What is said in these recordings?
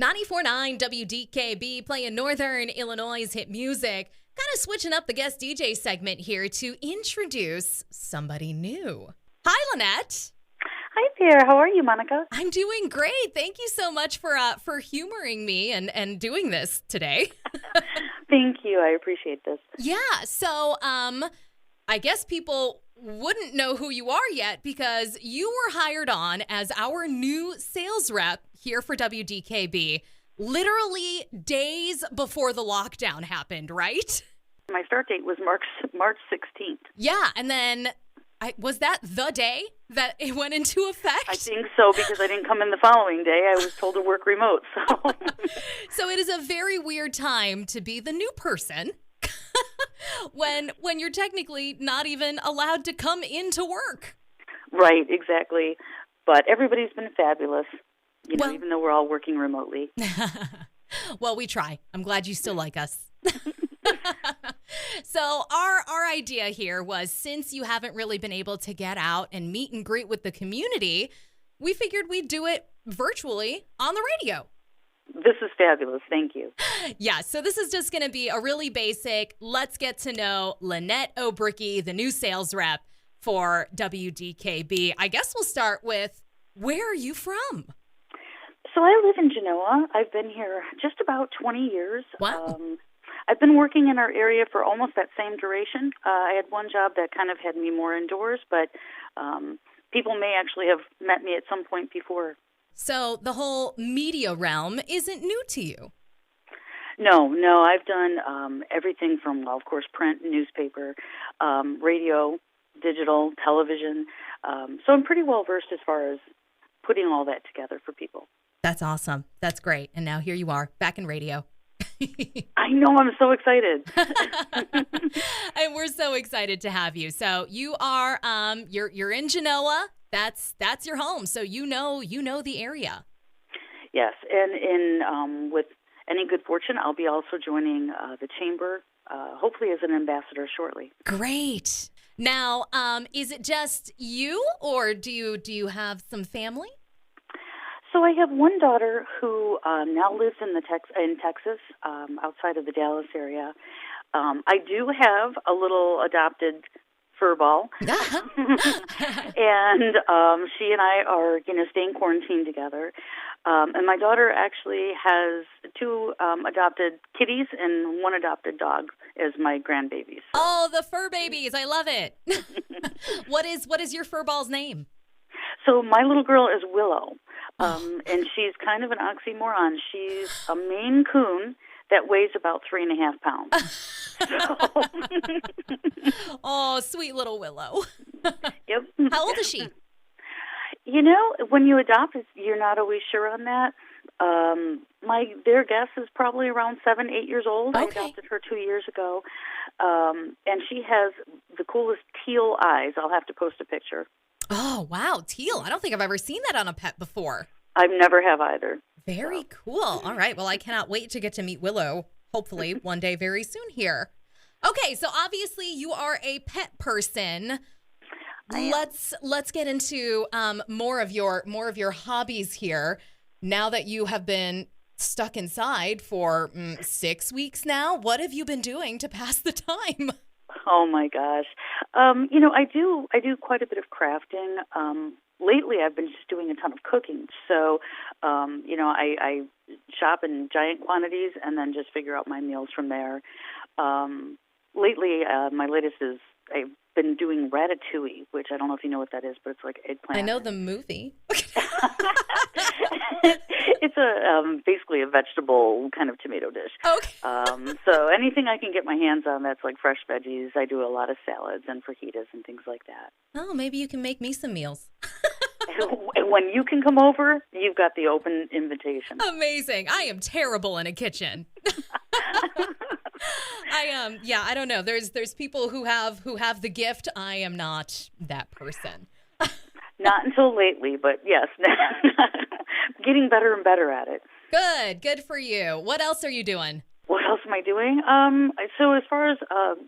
94.9 WDKB playing Northern Illinois' hit music. Kind of switching up the guest DJ segment here to introduce somebody new. Hi, Lynnette. Hi there. How are you, Monica? I'm doing great. Thank you so much for humoring me and doing this today. Thank you. I appreciate this. Yeah. So, I guess people wouldn't know who you are yet because you were hired on as our new sales rep here for WDKB literally days before the lockdown happened, right? My start date was March 16th. Yeah, and then was that the day that it went into effect? I think so, because I didn't come in the following day. I was told to work remote. So it is a very weird time to be the new person when you're technically not even allowed to come into work. Right, exactly. But everybody's been fabulous, even though we're all working remotely. Well, we try. I'm glad you still like us. So our idea here was, since you haven't really been able to get out and meet and greet with the community, we figured we'd do it virtually on the radio. This is fabulous. Thank you. Yeah, so this is just going to be a really basic, let's get to know Lynnette Obrycki, the new sales rep for WDKB. I guess we'll start with, where are you from? So I live in Genoa. I've been here just about 20 years. Wow. I've been working in our area for almost that same duration. I had one job that kind of had me more indoors, but people may actually have met me at some point before. So the whole media realm isn't new to you? No. I've done everything from, well, of course, print, newspaper, radio, digital, television. So I'm pretty well versed as far as putting all that together for people. That's awesome. That's great. And now here you are, back in radio. I know. I'm so excited. And we're so excited to have you. So you are, you're in Genoa. That's your home. So you know the area. Yes, and with any good fortune, I'll be also joining the chamber, hopefully as an ambassador shortly. Great. Now, is it just you, or do you have some family? So I have one daughter who now lives in Texas, outside of the Dallas area. I do have a little adopted furball, and she and I are, staying quarantined together. And my daughter actually has two adopted kitties and one adopted dog as my grandbabies. Oh, the fur babies! I love it. What is your furball's name? So my little girl is Willow, and she's kind of an oxymoron. She's a Maine Coon that weighs about 3.5 pounds. Oh, sweet little Willow. Yep. How old is she? When you adopt, you're not always sure on that. Their guess is probably around 7-8 years old. Okay. I adopted her 2 years ago, and she has the coolest teal eyes. I'll have to post a picture. Oh, wow, teal. I don't think I've ever seen that on a pet before. I never have either. Very cool. All right. Well, I cannot wait to get to meet Willow, hopefully one day very soon here. Okay, so obviously you are a pet person. Let's get into more of your hobbies here. Now that you have been stuck inside for 6 weeks now, what have you been doing to pass the time? Oh my gosh. I do quite a bit of crafting. Lately I've been just doing a ton of cooking. So, I shop in giant quantities and then just figure out my meals from there. Lately, my latest is I've been doing ratatouille, which I don't know if you know what that is, but it's like eggplant. I know the movie. It's basically a vegetable kind of tomato dish. Okay. So anything I can get my hands on that's like fresh veggies. I do a lot of salads and fajitas and things like that. Oh, maybe you can make me some meals. When you can come over, you've got the open invitation. Amazing. I am terrible in a kitchen. I don't know. There's people who have the gift. I am not that person. Not until lately, but yes, getting better and better at it. Good for you. What else are you doing? What else am I doing? So as far as,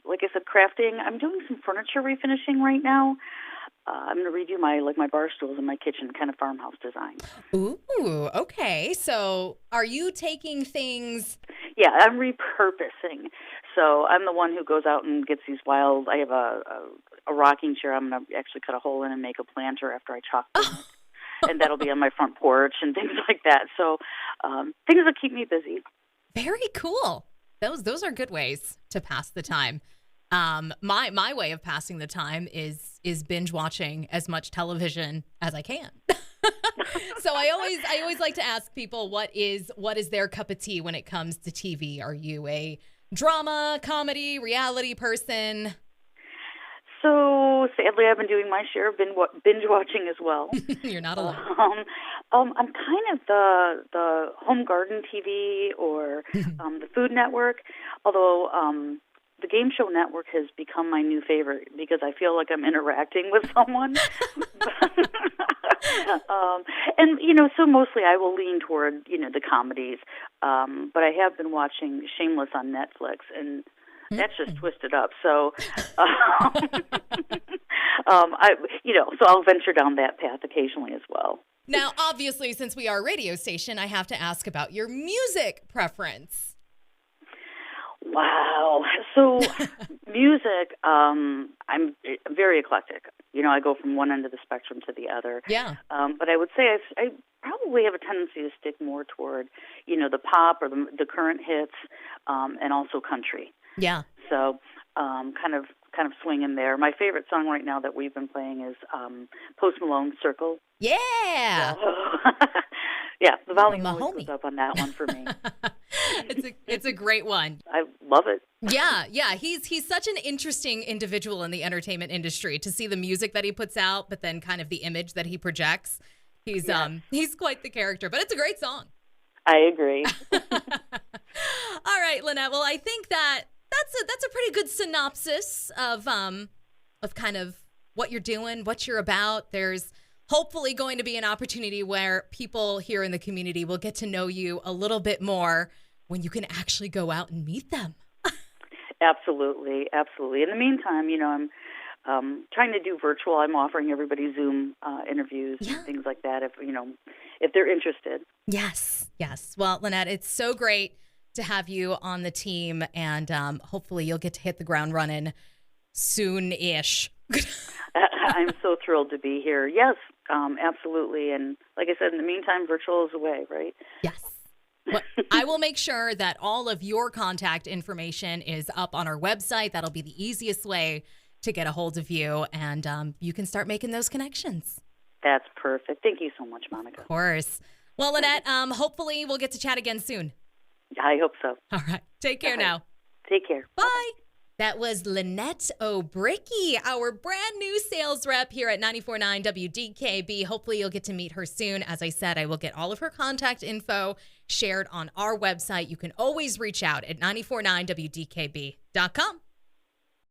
like I said, crafting, I'm doing some furniture refinishing right now. I'm going to redo my bar stools in my kitchen, kind of farmhouse design. Ooh, okay. So are you taking things? Yeah, I'm repurposing. So I'm the one who goes out and gets these wild. I have a rocking chair. I'm going to actually cut a hole in and make a planter after I chop them. And that'll be on my front porch and things like that. So things that keep me busy. Very cool. Those are good ways to pass the time. My way of passing the time is binge watching as much television as I can. So I always like to ask people what is their cup of tea when it comes to TV. Are you a drama, comedy, reality person? So sadly, I've been doing my share of binge watching as well. You're not alone. I'm kind of the home garden TV or the Food Network, although the Game Show Network has become my new favorite because I feel like I'm interacting with someone. And, so mostly I will lean toward, the comedies. But I have been watching Shameless on Netflix, and that's just twisted up. So, so I'll venture down that path occasionally as well. Now, obviously, since we are a radio station, I have to ask about your music preference. Wow. So music, I'm very eclectic. I go from one end of the spectrum to the other. Yeah. But I would say I probably have a tendency to stick more toward, the pop or the current hits, and also country. Yeah. So kind of swinging there. My favorite song right now that we've been playing is Post Malone's Circle. Yeah. Yeah, the volume always goes up on that one for me. It's a great one. I love it. Yeah. He's such an interesting individual in the entertainment industry, to see the music that he puts out, but then kind of the image that he projects. He's quite the character, but it's a great song. I agree. All right, Lynnette. Well, I think that's a pretty good synopsis of kind of what you're doing, what you're about. There's hopefully going to be an opportunity where people here in the community will get to know you a little bit more when you can actually go out and meet them. Absolutely. In the meantime, I'm trying to do virtual. I'm offering everybody Zoom interviews and things like that if they're interested. Yes. Well, Lynnette, it's so great to have you on the team, and hopefully you'll get to hit the ground running soon-ish. I'm so thrilled to be here. Yes, absolutely. And like I said, in the meantime, virtual is the way, right? Yes. Well, I will make sure that all of your contact information is up on our website. That'll be the easiest way to get a hold of you, and you can start making those connections. That's perfect. Thank you so much, Monica. Of course. Well, Lynnette, hopefully we'll get to chat again soon. I hope so. All right. Take care now. Take care. Bye. Bye. That was Lynnette Obrycki, our brand new sales rep here at 94.9 WDKB. Hopefully you'll get to meet her soon. As I said, I will get all of her contact info shared on our website. You can always reach out at 94.9WDKB.com.